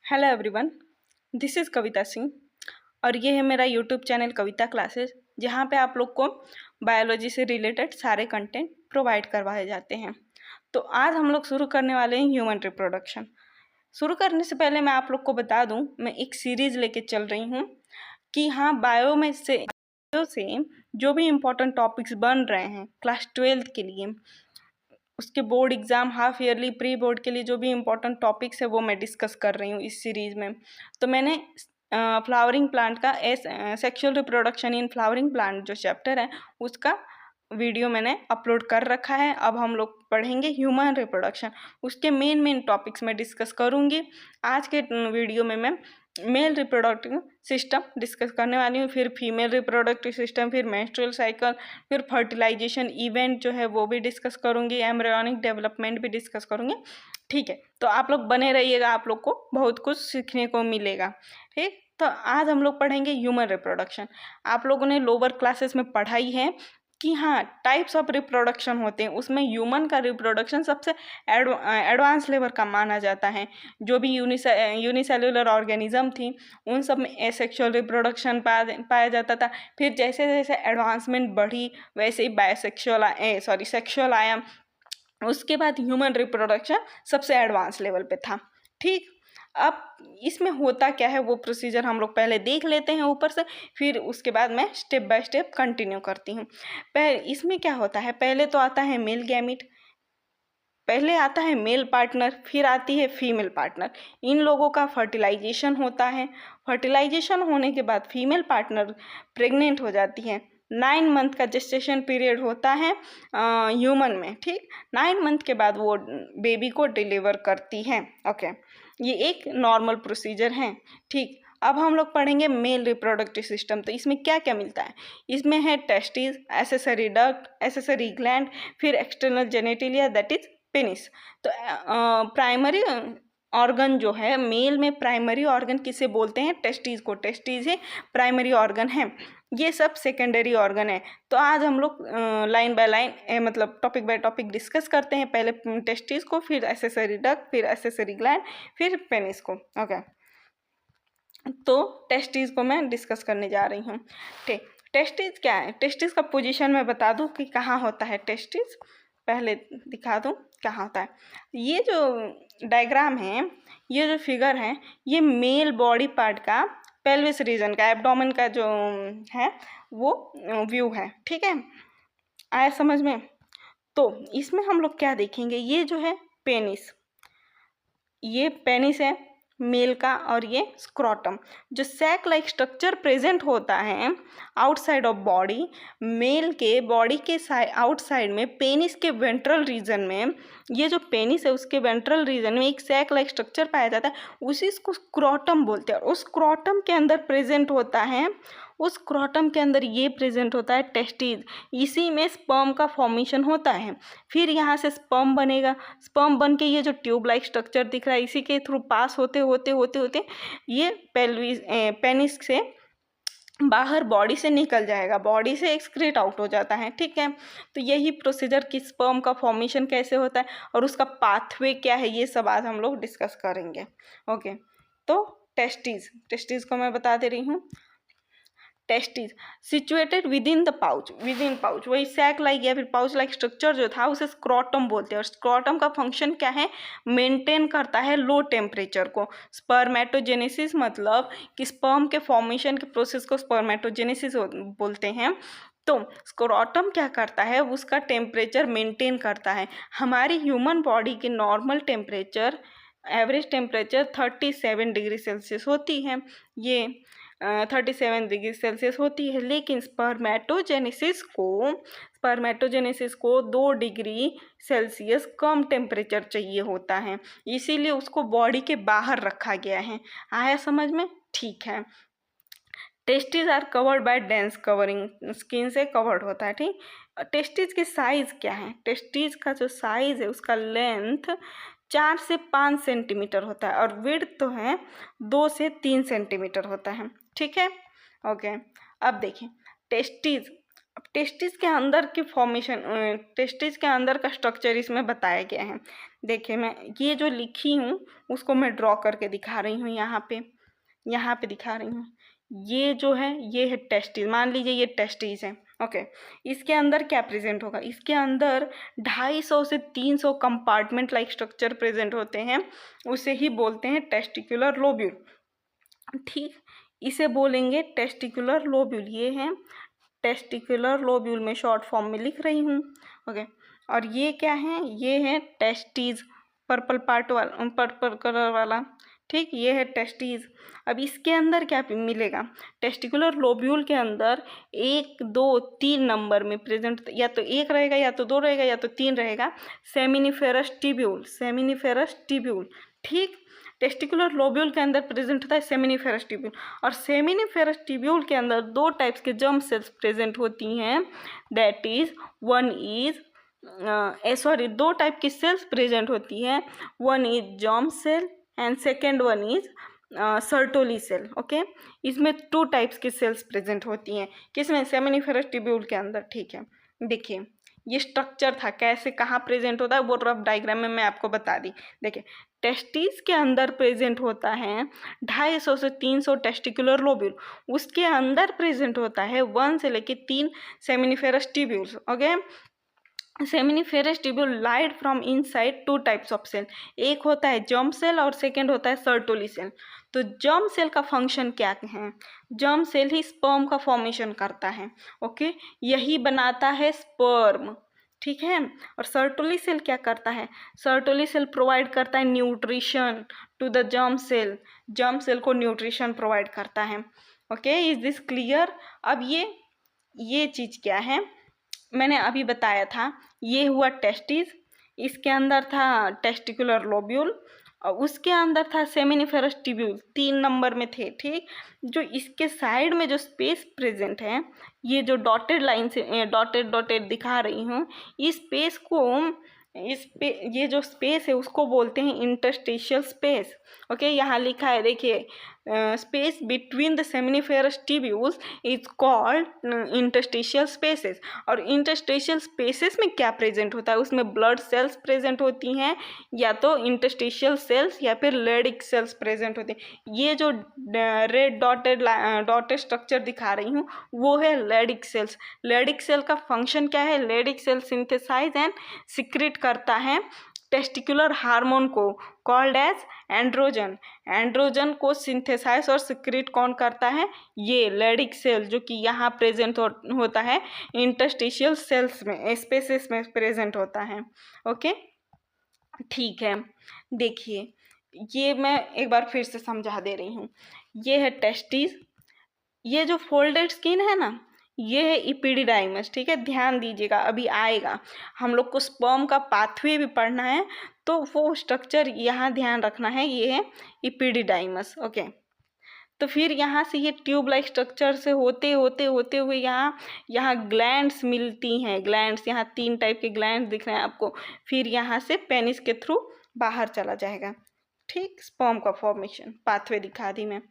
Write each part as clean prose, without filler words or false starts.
Hello everyone, this is Kavita Singh और ये है मेरा यूट्यूब चैनल कविता क्लासेस, जहाँ पे आप लोग को बायोलॉजी से रिलेटेड सारे कंटेंट प्रोवाइड करवाए जाते हैं। तो आज हम लोग शुरू करने वाले हैं ह्यूमन रिप्रोडक्शन। शुरू करने से पहले मैं आप लोग को बता दूं, मैं एक सीरीज़ लेके चल रही हूँ कि हाँ, बायो से जो भी इम्पोर्टेंट टॉपिक्स बन रहे हैं क्लास 12 के लिए, उसके board exam, half yearly, pre board के लिए जो भी इम्पोर्टेंट टॉपिक्स है वो मैं डिस्कस कर रही हूँ इस सीरीज़ में। तो मैंने फ्लावरिंग प्लांट का sexual reproduction in flowering plant जो चैप्टर है उसका वीडियो मैंने अपलोड कर रखा है। अब हम लोग पढ़ेंगे ह्यूमन रिप्रोडक्शन, उसके मेन टॉपिक्स मैं डिस्कस करूँगी। आज के वीडियो में मैं मेल रिप्रोडक्टिव सिस्टम डिस्कस करने वाली हूँ, फिर फीमेल रिप्रोडक्टिव सिस्टम, फिर मेंस्ट्रुअल साइकिल, फिर फर्टिलाइजेशन इवेंट जो है वो भी डिस्कस करूँगी, एम्ब्रियोनिक डेवलपमेंट भी डिस्कस करूँगी। ठीक है, तो आप लोग बने रहिएगा, आप लोग को बहुत कुछ सीखने को मिलेगा। ठीक, तो आज हम लोग पढ़ेंगे ह्यूमन रिप्रोडक्शन। आप लोगों ने लोअर क्लासेस में पढ़ाई है कि हाँ, टाइप्स ऑफ रिप्रोडक्शन होते हैं, उसमें ह्यूमन का रिप्रोडक्शन सबसे एडवांस लेवल का माना जाता है। जो भी यूनिसेल्युलर ऑर्गेनिज्म थी उन सब में एसेक्सुअल रिप्रोडक्शन पाया जाता था। फिर जैसे जैसे एडवांसमेंट बढ़ी वैसे ही सेक्सुअल आया। उसके बाद ह्यूमन रिप्रोडक्शन सबसे एडवांस लेवल पे था। ठीक, अब इसमें होता क्या है वो प्रोसीजर हम लोग पहले देख लेते हैं ऊपर से, फिर उसके बाद मैं स्टेप बाय स्टेप कंटिन्यू करती हूँ। इसमें क्या होता है, पहले तो आता है मेल गैमिट, पहले आता है मेल पार्टनर, फिर आती है फीमेल पार्टनर। इन लोगों का फर्टिलाइजेशन होता है। फर्टिलाइजेशन होने के बाद फीमेल पार्टनर प्रेग्नेंट हो जाती है। 9 मंथ का जेस्टेशन पीरियड होता है ह्यूमन में। ठीक, 9 मंथ के बाद वो बेबी को डिलीवर करती है। ओके, ये एक नॉर्मल प्रोसीजर है। ठीक, अब हम लोग पढ़ेंगे मेल रिप्रोडक्टिव सिस्टम। तो इसमें क्या क्या मिलता है, इसमें है testis, accessory duct, accessory gland, फिर external genitalia that is penis. तो प्राइमरी ऑर्गन जो है मेल में, प्राइमरी ऑर्गन किसे बोलते हैं, टेस्टिस को। टेस्टिस ही प्राइमरी ऑर्गन है, ये सब सेकेंडरी ऑर्गन है। तो आज हम लोग लाइन बाय लाइन मतलब टॉपिक बाय टॉपिक डिस्कस करते हैं। पहले टेस्टिस को, फिर एसेसरी डक्ट, फिर एसेसरी ग्लैंड, फिर पेनिस को। ओके, तो टेस्टिस को मैं डिस्कस करने जा रही हूँ। ठीक, टेस्टिस क्या है, टेस्टिस का पोजीशन मैं बता दूँ कि कहाँ होता है टेस्टिस, पहले दिखा दूँ कहाँ होता है। ये जो डायग्राम है, ये जो फिगर है, ये मेल बॉडी पार्ट का, पेल्विस रीजन का, एब्डोमेन का जो है वो व्यू है। ठीक है, आया समझ में। तो इसमें हम लोग क्या देखेंगे, ये जो है पेनिस, ये पेनिस है मेल का, और ये स्क्रोटम। जो सैक लाइक स्ट्रक्चर प्रेजेंट होता है आउटसाइड ऑफ बॉडी, मेल के बॉडी के आउटसाइड में पेनिस के वेंट्रल रीजन में, ये जो पेनिस है उसके वेंट्रल रीजन में एक सैक लाइक स्ट्रक्चर पाया जाता है, उसी को स्क्रोटम बोलते हैं। और उस स्क्रोटम के अंदर प्रेजेंट होता है, उस स्क्रोटम के अंदर ये प्रेजेंट होता है टेस्टिस। इसी में स्पर्म का फॉर्मेशन होता है। फिर यहाँ से स्पर्म बनेगा, स्पर्म बन के ये जो ट्यूब लाइक स्ट्रक्चर दिख रहा है इसी के थ्रू पास होते होते होते होते ये पेनिस से बाहर बॉडी से निकल जाएगा, बॉडी से एक्सक्रीट आउट हो जाता है। ठीक है, तो यही प्रोसीजर कि स्पर्म का फॉर्मेशन कैसे होता है और उसका पाथवे क्या है, ये सब आज हम लोग डिस्कस करेंगे। ओके, तो टेस्टिस को मैं बता दे रही हूँ। Testis situated with in pouch, वही सैक लाइक या फिर पाउच लाइक स्ट्रक्चर जो था उसे स्क्रोटम बोलते हैं। और स्क्रोटम का फंक्शन क्या है, मेंटेन करता है लो टेम्परेचर को। स्पर्मेटोजेनेसिस मतलब कि स्पर्म के फॉर्मेशन के प्रोसेस को स्पर्मेटोजेनेसिस बोलते हैं। तो स्क्रोटम क्या करता है, उसका टेम्परेचर मेंटेन करता है। हमारी ह्यूमन बॉडी की normal temperature, average temperature 37 degree Celsius होती है, ये 37 डिग्री सेल्सियस होती है। लेकिन स्पर्मेटोजेनेसिस को 2 डिग्री सेल्सियस कम टेम्परेचर चाहिए होता है, इसीलिए उसको बॉडी के बाहर रखा गया है। आया समझ में। ठीक है, testis are covered by dense covering, skin से कवर्ड होता है। ठीक, टेस्टिस की साइज क्या है, टेस्टिस का जो साइज है उसका लेंथ 4 से 5 सेंटीमीटर होता है और विड्थ तो है 2 से 3 सेंटीमीटर होता है। ठीक है, ओके। अब देखिए टेस्टिस के अंदर की फॉर्मेशन, टेस्टिस के अंदर का स्ट्रक्चर इसमें बताया गया है। देखिए मैं ये जो लिखी हूँ उसको मैं ड्रॉ करके दिखा रही हूँ यहाँ पे दिखा रही हूँ। ये जो है ये है टेस्टिस, मान लीजिए ये टेस्टिस है। ओके, इसके अंदर क्या प्रेजेंट होगा? इसके अंदर 250 से 300 कंपार्टमेंट लाइक स्ट्रक्चर प्रेजेंट होते हैं, उसे ही बोलते हैं टेस्टिकुलर लोब्यूल। ठीक, इसे बोलेंगे टेस्टिकुलर लोब्यूल। ये है टेस्टिकुलर लोब्यूल, में शॉर्ट फॉर्म में लिख रही हूँ। ओके, और ये क्या है? ये है टेस्टीज, पर्पल पार्ट वाला, पर्पल कलर वाला। ठीक, ये है टेस्टीज। अब इसके अंदर क्या मिलेगा? टेस्टिकुलर लोब्यूल के अंदर 1 2 3 नंबर में प्रेजेंट, या तो 1 रहेगा, या तो 2 रहेगा, या तो 3 रहेगा, सेमिनिफेरस ट्यूब्यूल, सेमिनिफेरस ट्यूब्यूल। ठीक, टेस्टिकुलर लोब्यूल के अंदर प्रेजेंट होता है सेमिनिफेरस ट्यूब्यूल, और सेमिनिफेरस ट्यूब्यूल के अंदर 2 टाइप्स के जर्म सेल्स प्रेजेंट होती हैं। That is one is 2 type की सेल्स प्रेजेंट होती हैं। One is germ cell and second one is Sertoli cell. Okay, इसमें 2 टाइप्स की सेल्स प्रेजेंट होती हैं, किसमें? सेमिनिफेरस ट्यूब्यूल के अंदर। ठीक है, देखिए ये स्ट्रक्चर था, कैसे कहाँ प्रेजेंट होता है वो रफ डायग्राम में मैं आपको बता दी। देखिए टेस्टिस के अंदर प्रेजेंट होता है 250 से 300 टेस्टिकुलर लोब्यूल, उसके अंदर प्रेजेंट होता है 1 से लेके 3 seminiferous tubules. Okay, seminiferous tubule lined from inside 2 types of cell, एक होता है जर्म सेल और सेकेंड होता है सर्टोली सेल। तो जर्म सेल का फंक्शन क्या है? जर्म सेल ही स्पर्म का फॉर्मेशन करता है। ओके, यही बनाता है स्पर्म। ठीक है, और सर्टोली सेल क्या करता है? सर्टोली सेल प्रोवाइड करता है nutrition to the germ cell, germ cell को न्यूट्रिशन प्रोवाइड करता है। Okay, is this clear? अब ये चीज़ क्या है मैंने अभी बताया था, ये हुआ टेस्टिस, इसके अंदर था टेस्टिकुलर लोब्यूल, और उसके अंदर था सेमिनिफेरस ट्यूब्यूल, 3 नंबर में थे। ठीक, जो इसके साइड में जो स्पेस प्रेजेंट है, ये जो डॉटेड लाइन से डॉटेड दिखा रही हूँ, इस स्पेस को ये जो स्पेस है उसको बोलते हैं इंटरस्टिशियल स्पेस। ओके, यहाँ लिखा है, देखिए space between the seminiferous tubules is called interstitial spaces. और इंटरस्टिशियल स्पेसेस में क्या प्रेजेंट होता है? उसमें ब्लड सेल्स प्रेजेंट होती हैं, या तो इंटरस्टिशियल सेल्स या फिर लेडिक सेल्स प्रेजेंट होते हैं। ये जो रेड डॉटेड स्ट्रक्चर दिखा रही हूँ वो है लेडिक सेल्स। लेडिक सेल का फंक्शन क्या है? Leydig cell synthesize and secrete करता है टेस्टिकुलर हार्मोन को, कॉल्ड एज एंड्रोजन। एंड्रोजन को सिंथेसाइज और सिक्रेट कौन करता है? ये लेडिक सेल, जो कि यहाँ प्रेजेंट होता है इंटरस्टिशियल सेल्स में, स्पेसेस में प्रेजेंट होता है। ओके, ठीक है, देखिए ये मैं एक बार फिर से समझा दे रही हूँ। ये है टेस्टिस, ये जो फोल्डेड स्किन है ना, ये है इपिडिडाइमस। ठीक है, ध्यान दीजिएगा, अभी आएगा, हम लोग को स्पर्म का पाथवे भी पढ़ना है, तो वो स्ट्रक्चर यहाँ ध्यान रखना है, ये है इपिडिडाइमस। ओके, तो फिर यहाँ से ये ट्यूब लाइक स्ट्रक्चर से होते हुए यहाँ ग्लैंड्स मिलती हैं। ग्लैंड्स, यहाँ 3 टाइप के ग्लैंड्स दिख रहे हैं आपको, फिर यहाँ से पेनिस के थ्रू बाहर चला जाएगा। ठीक, स्पर्म का फॉर्मेशन पाथवे दिखा दी मैं।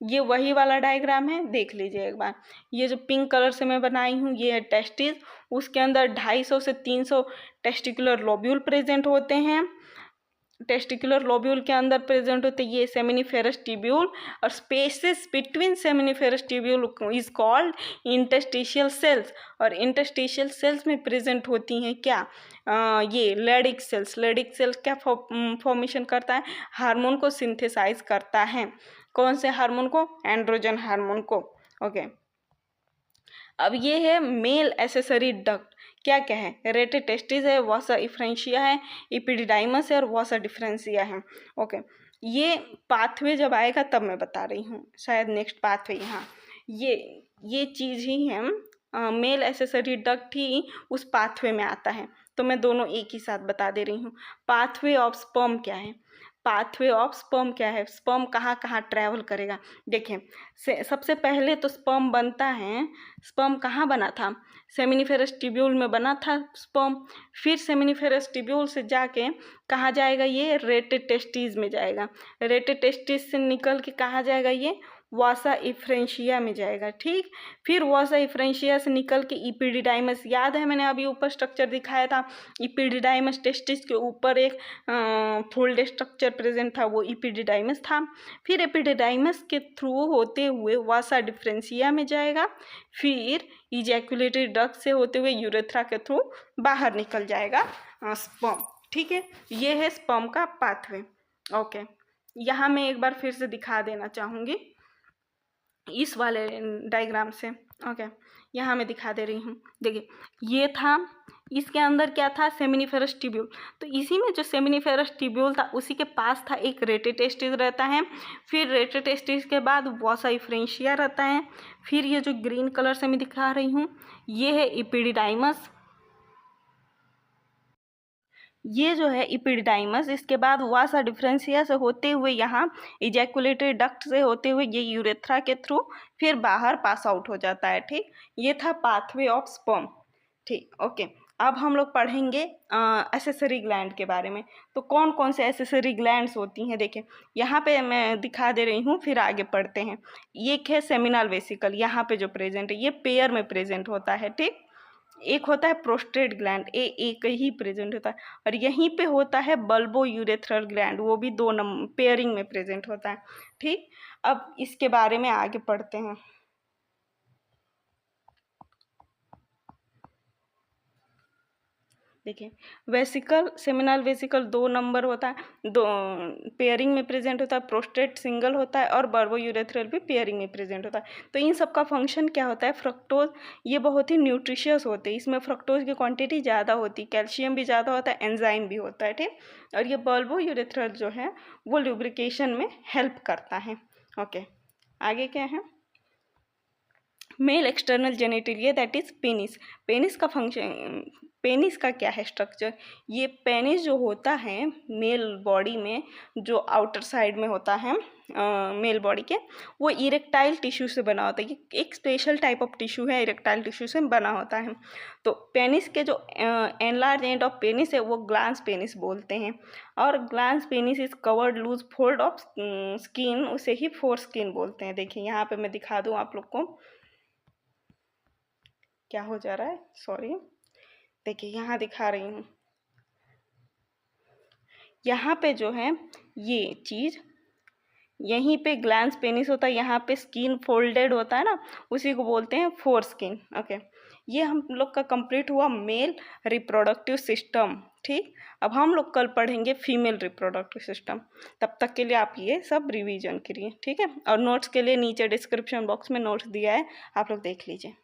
ये वही वाला डायग्राम है, देख लीजिए एक बार। ये जो पिंक कलर से मैं बनाई हूँ ये है टेस्टिस, उसके अंदर 250 से 300 टेस्टिकुलर लोब्यूल प्रेजेंट होते हैं। टेस्टिकुलर लोब्यूल के अंदर प्रेजेंट होते ये सेमिनिफेरस ट्यूब्यूल, और spaces between seminiferous tubule is called interstitial cells. और इंटरस्टिशियल सेल्स में प्रेजेंट होती हैं क्या? ये लेडिक सेल्स। लेडिक सेल्स क्या फॉर्मेशन करता है? हार्मोन को सिंथेसाइज करता है। कौन से हार्मोन को? एंड्रोजन हार्मोन को। ओके, अब ये है मेल एसेसरी डक्ट। क्या क्या है? रेटे टेस्टिस है, वासा इफ्रेंशिया है, इपिडिडाइमस है, और वासा डिफरेंशिया है। ओके, ये पाथवे जब आएगा तब मैं बता रही हूँ, शायद नेक्स्ट पाथवे यहाँ ये चीज़ ही है, मेल एसेसरी डक्ट ही उस पाथवे में आता है, तो मैं दोनों एक ही साथ बता दे रही हूँ। पाथवे ऑफ स्पर्म क्या है? पाथवे ऑफ स्पर्म क्या है? स्पर्म कहाँ कहाँ ट्रैवल करेगा? देखिए सबसे पहले तो स्पर्म बनता है, स्पर्म कहाँ बना था? सेमिनिफेरस ट्यूब्यूल में बना था स्पर्म। फिर सेमिनिफेरस ट्यूब्यूल से जाके कहाँ जाएगा? ये रेटे टेस्टिस में जाएगा। रेटे टेस्टिस से निकल के कहाँ जाएगा? ये वासा इफ्रेंशिया में जाएगा। ठीक, फिर वासा इफ्रेंशिया से निकल के इपिडिडाइमस, याद है मैंने अभी ऊपर स्ट्रक्चर दिखाया था, इपिडिडाइमस टेस्टिस के ऊपर एक फोल्डेड स्ट्रक्चर प्रेजेंट था, वो इपिडिडाइमस था। फिर एपिडिडाइमस के थ्रू होते हुए वासा डिफरेंशिया में जाएगा, फिर इजैकुलेटरी डक्ट से होते हुए यूरेथ्रा के थ्रू बाहर निकल जाएगा स्पर्म। ठीक है, ये है स्पर्म का पाथवे। ओके, यहाँ मैं एक बार फिर से दिखा देना चाहूँगी इस वाले डायग्राम से। ओके, यहाँ मैं दिखा दे रही हूँ। देखिए, ये था, इसके अंदर क्या था, सेमिनिफेरस ट्यूब्यूल। तो इसी में जो सेमिनिफेरस ट्यूब्यूल था उसी के पास था एक रेटिटेस्टिस रहता है, फिर रेटिटेस्टिस के बाद वासा इफ्रेंशिया रहता है, फिर ये जो ग्रीन कलर से मैं दिखा रही हूँ ये है इपिडिडाइमस, ये जो है इपिडिडाइमस। इसके बाद वासा डिफरेंशिया से होते हुए यहाँ इजैकुलेटरी डक्ट से होते हुए ये यूरेथ्रा के थ्रू फिर बाहर पास आउट हो जाता है। ठीक, ये था पाथवे ऑफ स्पर्म। ठीक, ओके, अब हम लोग पढ़ेंगे एसेसरी ग्लैंड के बारे में। तो कौन कौन से एसेसरी ग्लैंड्स होती हैं, देखें यहाँ पे मैं दिखा दे रही हूँ, फिर आगे पढ़ते हैं। एक है सेमिनल वेसिकल, यहाँ पे जो प्रेजेंट है ये पेयर में प्रेजेंट होता है। ठीक, एक होता है प्रोस्टेट ग्लैंड, एक ही प्रेजेंट होता है, और यहीं पे होता है बल्बो यूरेथ्रल ग्लैंड, वो भी 2 नंबर पेयरिंग में प्रेजेंट होता है। ठीक, अब इसके बारे में आगे पढ़ते हैं। देखिए, वेसिकल, सेमिनल वेसिकल 2 नंबर होता है, 2 पेयरिंग में प्रेजेंट होता है, प्रोस्टेट सिंगल होता है, और बर्बो यूरेथ्रल भी पेयरिंग में प्रेजेंट होता है। तो इन सब का फंक्शन क्या होता है, फ्रक्टोज, ये बहुत ही न्यूट्रिशियस होते हैं, इसमें फ्रक्टोज की क्वांटिटी ज़्यादा होती है, कैल्शियम भी ज़्यादा होता है, एंजाइम भी होता है। ठीक, और ये बल्बो यूरेथ्रल जो है वो लुब्रिकेशन में हेल्प करता है। ओके, आगे क्या है, male external genitalia that is penis. Penis का फंक्शन, पेनिस का क्या है स्ट्रक्चर, ये पेनिस जो होता है मेल बॉडी में, जो आउटर साइड में होता है मेल बॉडी के, वो इरेक्टाइल टिश्यू से बना होता है। ये एक स्पेशल टाइप ऑफ टिश्यू है, इरेक्टाइल टिश्यू से बना होता है। तो पेनिस के जो एनलार्ज एंड ऑफ पेनिस है वो ग्लांस पेनिस बोलते हैं, और glans penis is covered loose fold of skin, उसे ही फोर स्किन बोलते हैं। देखिए यहाँ पे मैं दिखा दूँ आप लोग को, क्या हो जा रहा है, सॉरी, देखिए यहाँ दिखा रही हूँ, यहाँ पे जो है ये चीज़, यहीं पे ग्लैंस पेनिस होता है, यहाँ पे स्किन फोल्डेड होता है ना, उसी को बोलते हैं फोर स्किन। ओके, ये हम लोग का कंप्लीट हुआ मेल रिप्रोडक्टिव सिस्टम। ठीक, अब हम लोग कल पढ़ेंगे फीमेल रिप्रोडक्टिव सिस्टम, तब तक के लिए आप ये सब रिवीजन करिए। ठीक है, और नोट्स के लिए नीचे डिस्क्रिप्शन बॉक्स में नोट्स दिया है, आप लोग देख लीजिए।